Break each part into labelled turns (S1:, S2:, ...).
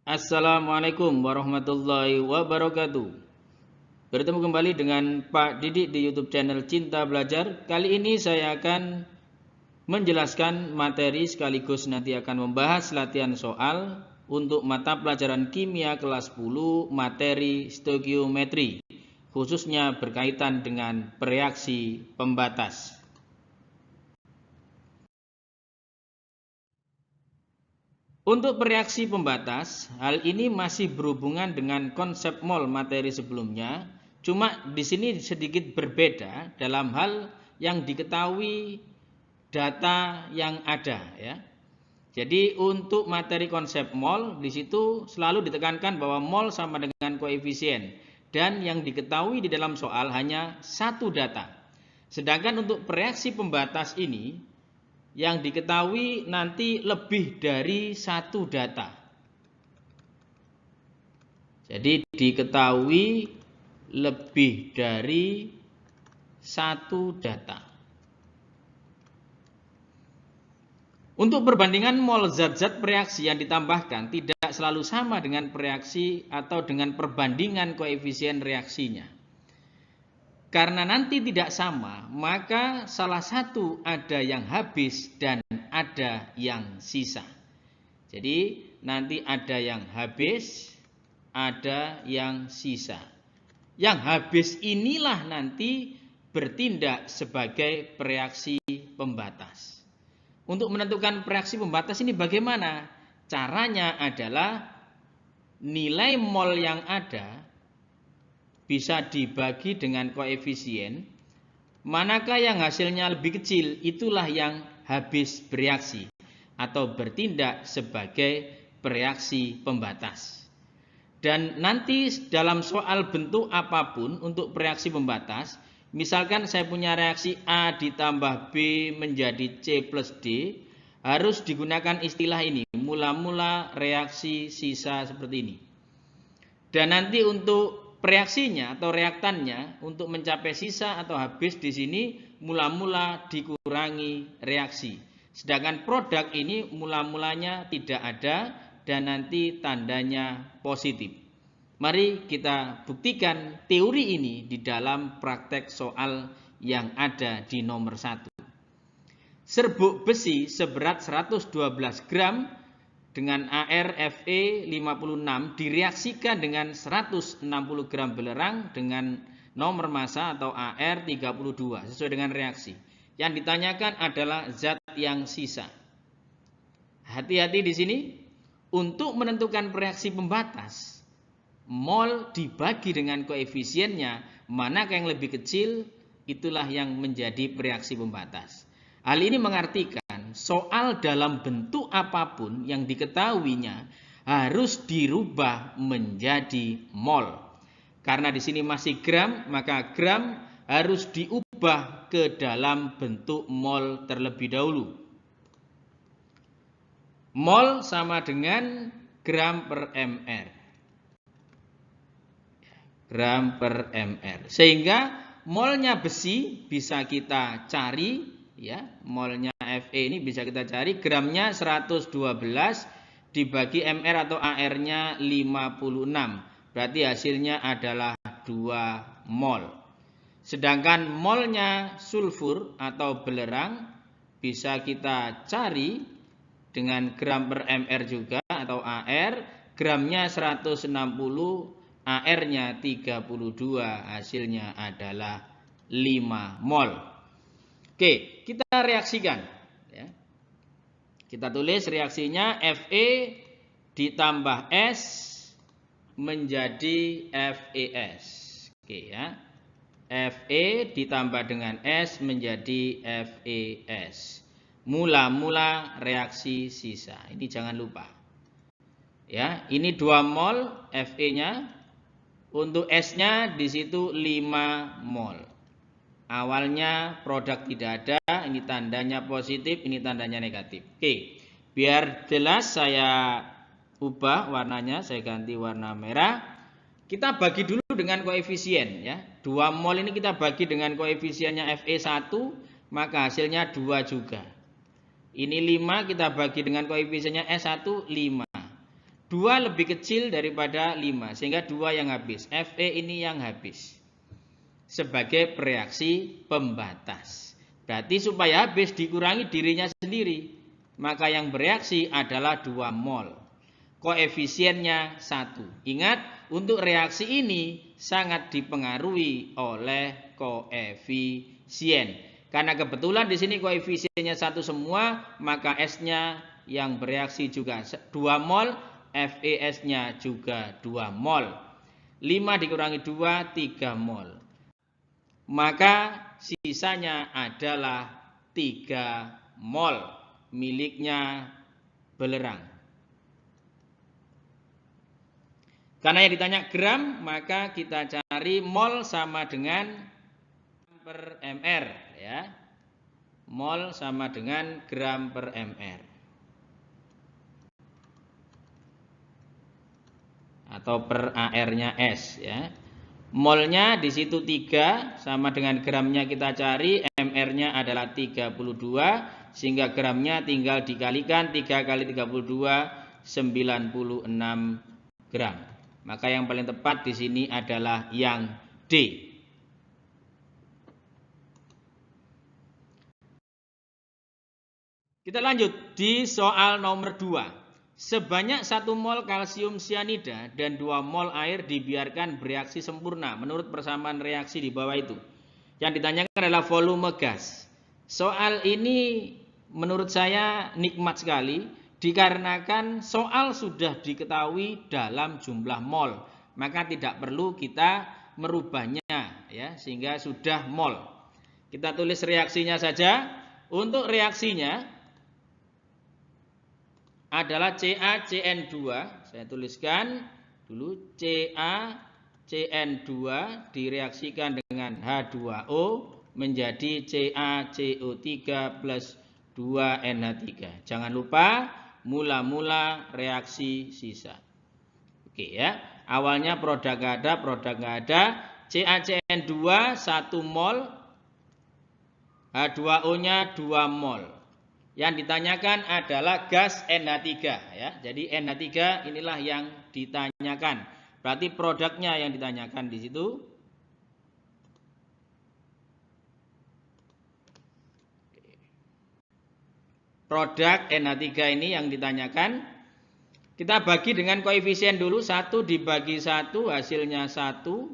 S1: Assalamualaikum warahmatullahi wabarakatuh. Bertemu kembali dengan Pak Didik di YouTube channel Cinta Belajar. Kali ini saya akan menjelaskan materi sekaligus nanti akan membahas latihan soal untuk mata pelajaran kimia kelas 10 materi stoikiometri, khususnya berkaitan dengan reaksi pembatas. Untuk reaksi pembatas, hal ini masih berhubungan dengan konsep mol materi sebelumnya, cuma di sini sedikit berbeda dalam hal yang diketahui data yang ada ya. Jadi untuk materi konsep mol di situ selalu ditekankan bahwa mol sama dengan koefisien dan yang diketahui di dalam soal hanya satu data. Sedangkan untuk reaksi pembatas ini yang diketahui nanti lebih dari satu data. Jadi diketahui lebih dari satu data. Untuk perbandingan mol zat-zat reaksi yang ditambahkan tidak selalu sama dengan reaksi atau dengan perbandingan koefisien reaksinya. Karena nanti tidak sama, maka salah satu ada yang habis dan ada yang sisa. Jadi nanti ada yang habis, ada yang sisa. Yang habis inilah nanti bertindak sebagai reaksi pembatas. Untuk menentukan reaksi pembatas ini bagaimana? Caranya adalah nilai mol yang ada bisa dibagi dengan koefisien, manakah yang hasilnya lebih kecil itulah yang habis bereaksi atau bertindak sebagai reaksi pembatas. Dan nanti dalam soal bentuk apapun untuk reaksi pembatas, misalkan saya punya reaksi A ditambah B menjadi C plus D, harus digunakan istilah ini, mula-mula reaksi sisa seperti ini. Dan nanti untuk reaksinya atau reaktannya untuk mencapai sisa atau habis di sini mula-mula dikurangi reaksi. Sedangkan produk ini mula-mulanya tidak ada dan nanti tandanya positif. Mari kita buktikan teori ini di dalam praktek soal yang ada di nomor 1. Serbuk besi seberat 112 gram dengan AR Fe 56 direaksikan dengan 160 gram belerang dengan nomor massa atau AR 32 sesuai dengan reaksi. Yang ditanyakan adalah zat yang sisa. Hati-hati di sini untuk menentukan reaksi pembatas, mol dibagi dengan koefisiennya, manakah yang lebih kecil itulah yang menjadi reaksi pembatas. Hal ini mengartikan soal dalam bentuk apapun yang diketahuinya harus dirubah menjadi mol. Karena di sini masih gram, maka gram harus diubah ke dalam bentuk mol terlebih dahulu. Mol sama dengan gram per mr. Gram per mr. Sehingga molnya besi bisa kita cari ya, molnya Fe ini bisa kita cari, gramnya 112 dibagi mr atau AR-nya 56. Berarti hasilnya adalah 2 mol. Sedangkan molnya sulfur atau belerang bisa kita cari dengan gram per mr juga atau AR, gramnya 160, AR-nya 32, hasilnya adalah 5 mol. Oke, kita reaksikan ya. Kita tulis reaksinya Fe ditambah S menjadi FeS. Oke ya. Fe ditambah dengan S menjadi FeS. Mula-mula reaksi sisa. Ini jangan lupa. Ya, ini 2 mol Fe-nya. Untuk S-nya di situ 5 mol. Awalnya produk tidak ada, ini tandanya positif, ini tandanya negatif. Oke, biar jelas saya ubah warnanya, saya ganti warna merah. Kita bagi dulu dengan koefisien ya. 2 mol ini kita bagi dengan koefisiennya Fe1, maka hasilnya 2 juga. Ini 5 kita bagi dengan koefisiennya S1, 5. 2 lebih kecil daripada 5, sehingga 2 yang habis. Fe ini yang habis sebagai reaksi pembatas. Berarti supaya habis dikurangi dirinya sendiri, maka yang bereaksi adalah 2 mol. Koefisiennya 1. Ingat, untuk reaksi ini sangat dipengaruhi oleh koefisien. Karena kebetulan di sini koefisiennya 1 semua, maka S-nya yang bereaksi juga 2 mol, FeS-nya juga 2 mol. 5 dikurangi 2, 3 mol. Maka sisanya adalah 3 mol miliknya belerang. Karena yang ditanya gram, maka kita cari mol sama dengan per mr, ya. Mol sama dengan gram per mr. Atau per AR-nya S, ya. Molnya di situ 3, sama dengan gramnya kita cari, mr-nya adalah 32, sehingga gramnya tinggal dikalikan 3 kali 32, 96 gram. Maka yang paling tepat di sini adalah yang D. Kita lanjut di soal nomor 2. Sebanyak 1 mol kalsium sianida dan 2 mol air dibiarkan bereaksi sempurna menurut persamaan reaksi di bawah itu. Yang ditanyakan adalah volume gas. Soal ini menurut saya nikmat sekali, dikarenakan soal sudah diketahui dalam jumlah mol, maka tidak perlu kita merubahnya, ya, sehingga sudah mol. Kita tulis reaksinya saja. Untuk reaksinya adalah CaCN2. Saya tuliskan dulu, CaCN2 direaksikan dengan H2O menjadi CaCO3 plus 2NH3. Jangan lupa mula-mula reaksi sisa. Oke, ya. Awalnya produk nggak ada. CaCN2 1 mol, H2O-nya 2 mol. Yang ditanyakan adalah gas NH3, ya. Jadi NH3 inilah yang ditanyakan. Berarti produknya yang ditanyakan di situ. Produk NH3 ini yang ditanyakan. Kita bagi dengan koefisien dulu. 1 dibagi 1 hasilnya 1. 2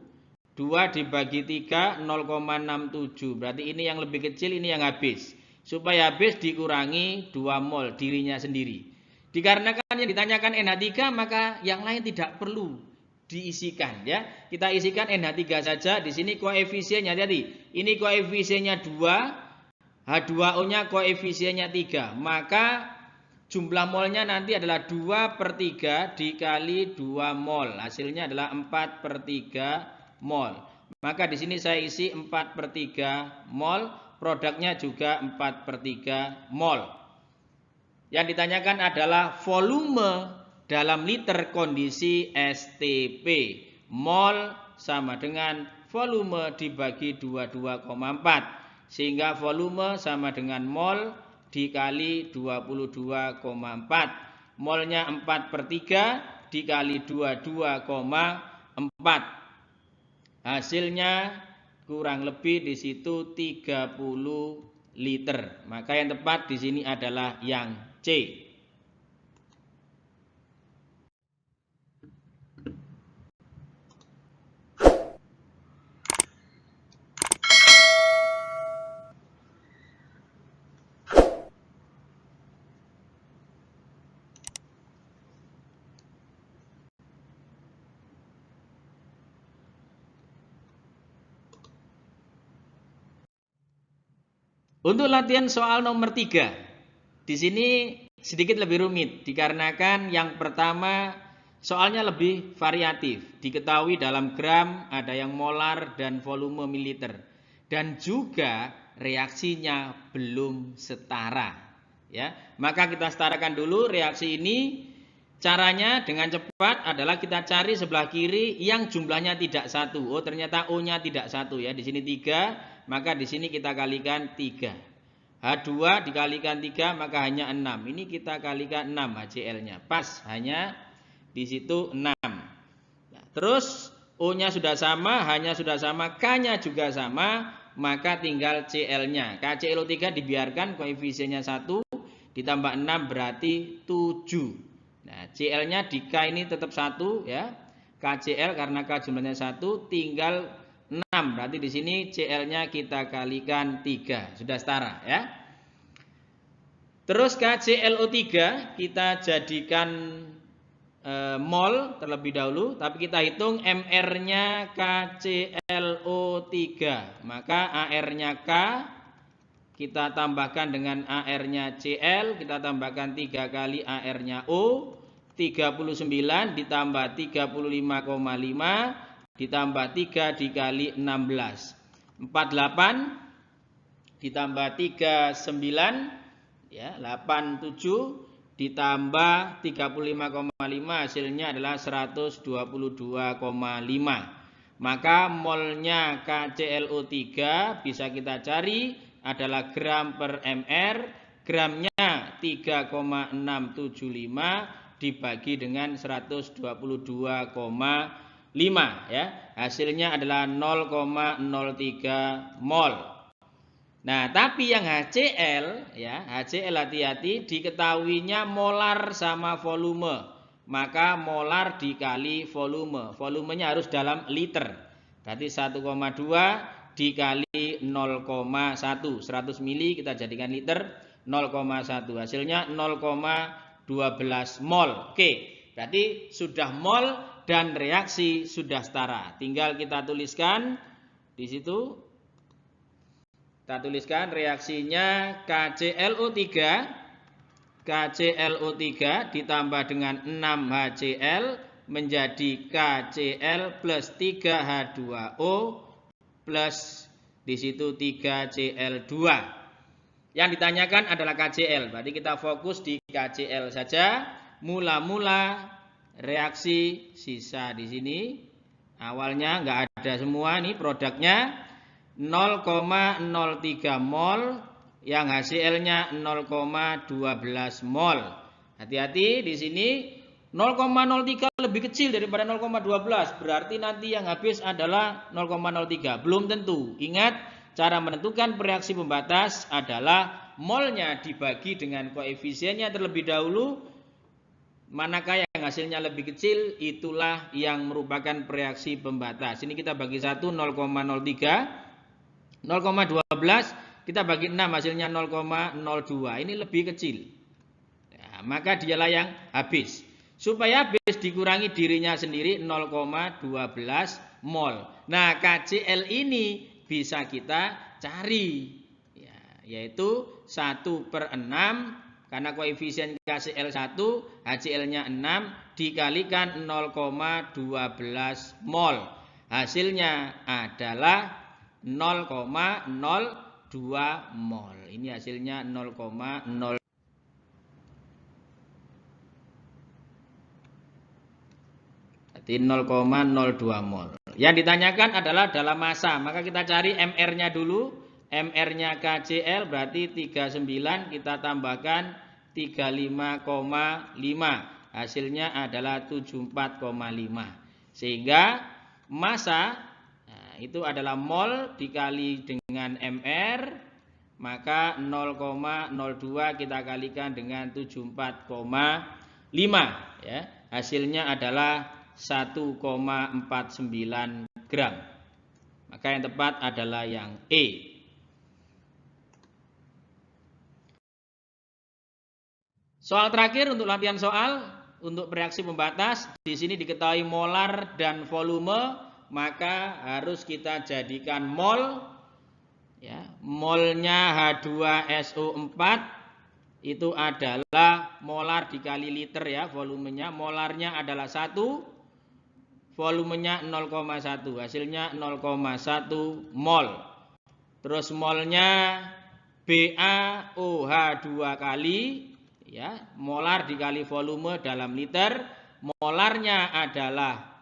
S1: dibagi 3 0,67. Berarti ini yang lebih kecil, ini yang habis. Supaya habis dikurangi 2 mol dirinya sendiri. Dikarenakan yang ditanyakan NH3, maka yang lain tidak perlu diisikan, ya. Kita isikan NH3 saja. Di sini koefisiennya, jadi ini koefisiennya 2, H2O-nya koefisiennya 3. Maka jumlah molnya nanti adalah 2/3 dikali 2 mol. Hasilnya adalah 4/3 mol. Maka di sini saya isi 4/3 mol. Produknya juga 4/3 mol. Yang ditanyakan adalah volume dalam liter kondisi STP. Mol sama dengan volume dibagi 22,4. Sehingga volume sama dengan mol dikali 22,4. Molnya 4/3 dikali 22,4. Hasilnya kurang lebih di situ 30 liter. Maka yang tepat di sini adalah yang C. Untuk latihan soal nomor 3, di sini sedikit lebih rumit dikarenakan yang pertama soalnya lebih variatif. Diketahui dalam gram, ada yang molar dan volume mililiter. Dan juga reaksinya belum setara, ya. Maka kita setarakan dulu reaksi ini. Caranya dengan cepat adalah kita cari sebelah kiri yang jumlahnya tidak 1. Oh, ternyata O-nya tidak 1, ya. Di sini 3. Maka di sini kita kalikan 3. H2 dikalikan 3 maka hanya 6. Ini kita kalikan 6 HCl-nya. Pas hanya di situ 6. Nah, terus O-nya sudah sama, H-nya sudah sama, K-nya juga sama, maka tinggal Cl-nya. KClO3 dibiarkan koefisiennya 1 ditambah 6 berarti 7. Nah, Cl-nya di K ini tetap 1 ya. KCl karena K jumlahnya 1 tinggal 6. Berarti di sini Cl-nya kita kalikan 3. Sudah setara ya. Terus KClO3 kita jadikan mol terlebih dahulu, tapi kita hitung MR-nya KClO3. Maka AR-nya K kita tambahkan dengan AR-nya Cl, kita tambahkan 3 kali AR-nya O, 39 ditambah 35,5 ditambah 3 dikali 16. 48 ditambah 39 ya, 87 ditambah 35,5 hasilnya adalah 122,5. Maka molnya KClO3 bisa kita cari adalah gram per mr. Gramnya 3,675 dibagi dengan 122,5 ya. Hasilnya adalah 0,03 mol. Nah, tapi yang HCl ya, HCl hati-hati diketahuinya molar sama volume. Maka molar dikali volume. Volumenya harus dalam liter. Berarti 1,2 dikali 0,1. 100 mili kita jadikan liter 0,1. Hasilnya 0,12 mol. Oke, berarti sudah mol dan reaksi sudah setara. Tinggal kita tuliskan di situ. Kita tuliskan reaksinya KClO3 ditambah dengan 6HCl menjadi KCl plus 3H2O plus di situ 3Cl2. Yang ditanyakan adalah KCl. Berarti kita fokus di KCl saja. Mula-mula reaksi sisa di sini. Awalnya nggak ada semua nih produknya. 0,03 mol, yang HCl-nya 0,12 mol. Hati-hati di sini 0,03 lebih kecil daripada 0,12, berarti nanti yang habis adalah 0,03. Belum tentu. Ingat, cara menentukan reaksi pembatas adalah molnya dibagi dengan koefisiennya terlebih dahulu. Manakah yang hasilnya lebih kecil, itulah yang merupakan reaksi pembatas. Ini kita bagi 1, 0,03. 0,12 kita bagi 6 hasilnya 0,02. Ini lebih kecil ya, maka dialah yang habis. Supaya habis dikurangi dirinya sendiri 0,12 mol. Nah, KCl ini bisa kita cari ya, yaitu 1/6 karena koefisien KCl 1, HCl-nya 6 dikalikan 0,12 mol. Hasilnya adalah 0,02 mol. Ini hasilnya 0,0. Berarti 0,02 mol. Yang ditanyakan adalah dalam massa. Maka kita cari MR-nya dulu. MR-nya KCl berarti 39, kita tambahkan 35,5. Hasilnya adalah 74,5. Sehingga massa itu adalah mol dikali dengan MR, maka 0,02 kita kalikan dengan 74,5 ya. Hasilnya adalah 1,49 gram. Maka yang tepat adalah yang E. Soal terakhir untuk latihan soal untuk reaksi pembatas, di sini diketahui molar dan volume. Maka harus kita jadikan mol ya. Molnya H2SO4 itu adalah molar dikali liter ya, volumenya. Molarnya adalah 1, volumenya 0,1, hasilnya 0,1 mol. Terus molnya BaOH 2 kali ya, molar dikali volume dalam liter. Molarnya adalah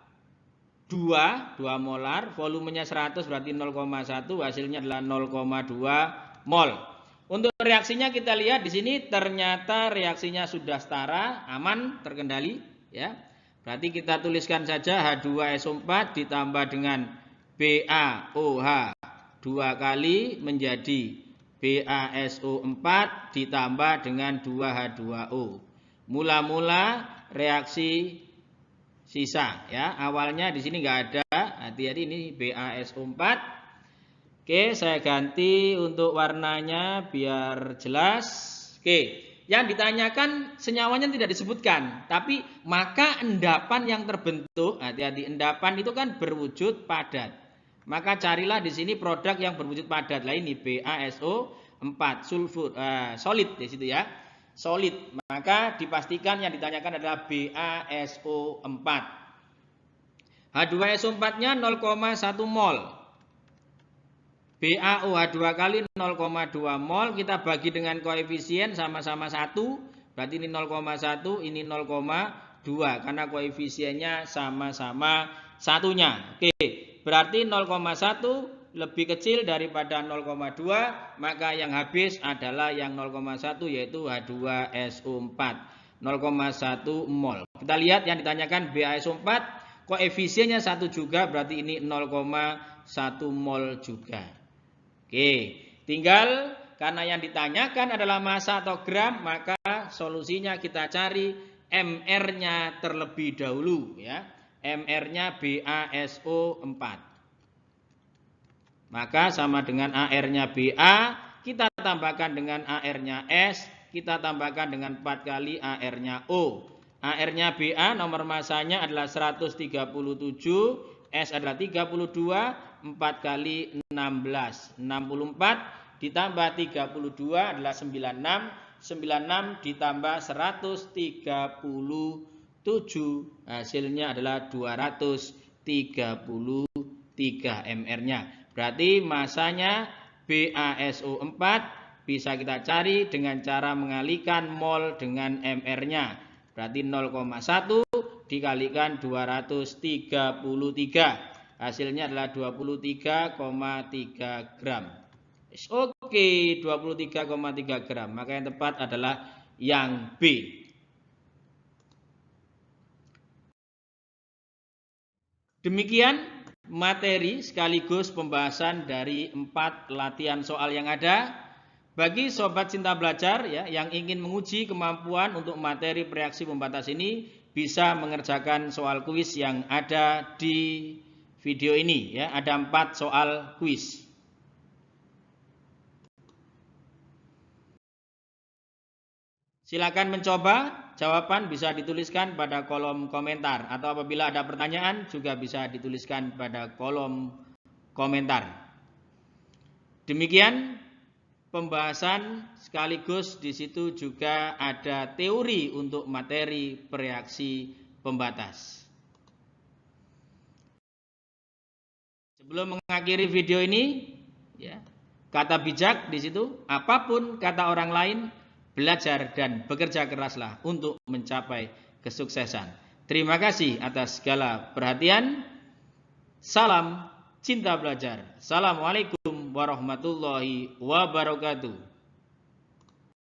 S1: 2 molar, volumenya 100 berarti 0,1, hasilnya adalah 0,2 mol. Untuk reaksinya kita lihat di sini ternyata reaksinya sudah setara, aman, terkendali ya. Berarti kita tuliskan saja H2SO4 ditambah dengan BaOH 2 kali menjadi BaSO4 ditambah dengan 2H2O. Mula-mula reaksi sisa ya. Awalnya di sini nggak ada. Hati-hati ini BaSO4. Oke, saya ganti untuk warnanya biar jelas. Oke. Yang ditanyakan senyawanya tidak disebutkan, tapi maka endapan yang terbentuk, hati-hati, endapan itu kan berwujud padat. Maka carilah di sini produk yang berwujud padat. Lah ini BaSO4 sulfur solid di situ ya. Solid. Maka dipastikan yang ditanyakan adalah BaSO4. H2SO4-nya 0,1 mol. BaOH 2 kali 0,2 mol, kita bagi dengan koefisien sama-sama 1, berarti ini 0,1, ini 0,2, karena koefisiennya sama-sama satunya. Oke, berarti 0,1 lebih kecil daripada 0,2, maka yang habis adalah yang 0,1 yaitu H2SO4, 0,1 mol. Kita lihat yang ditanyakan BaSO4, koefisiennya 1 juga, berarti ini 0,1 mol juga. Oke, tinggal karena yang ditanyakan adalah massa atau gram, maka solusinya kita cari MR-nya terlebih dahulu ya. MR-nya BaSO4. Maka sama dengan AR-nya Ba, kita tambahkan dengan AR-nya S, kita tambahkan dengan 4 kali AR-nya O. AR-nya Ba nomor massanya adalah 137, S adalah 32, 4 kali 16, 64 ditambah 32 adalah 96, 96 ditambah 137, hasilnya adalah 233 mR-nya. Berarti massanya BaSO4 bisa kita cari dengan cara mengalihkan mol dengan mR-nya. Berarti 0,1 dikalikan 233. Hasilnya adalah 23,3 gram. Oke, 23,3 gram. Maka yang tepat adalah yang B. Demikian materi sekaligus pembahasan dari 4 latihan soal yang ada. Bagi sobat cinta belajar ya, yang ingin menguji kemampuan untuk materi reaksi pembatas ini, bisa mengerjakan soal kuis yang ada di video ini ya. Ada 4 soal kuis. Silakan mencoba. Jawaban bisa dituliskan pada kolom komentar, atau apabila ada pertanyaan juga bisa dituliskan pada kolom komentar. Demikian pembahasan, sekaligus di situ juga ada teori untuk materi reaksi pembatas. Sebelum mengakhiri video ini, ya, kata bijak di situ, apapun kata orang lain, belajar dan bekerja keraslah untuk mencapai kesuksesan. Terima kasih atas segala perhatian. Salam cinta belajar. Assalamualaikum warahmatullahi wabarakatuh.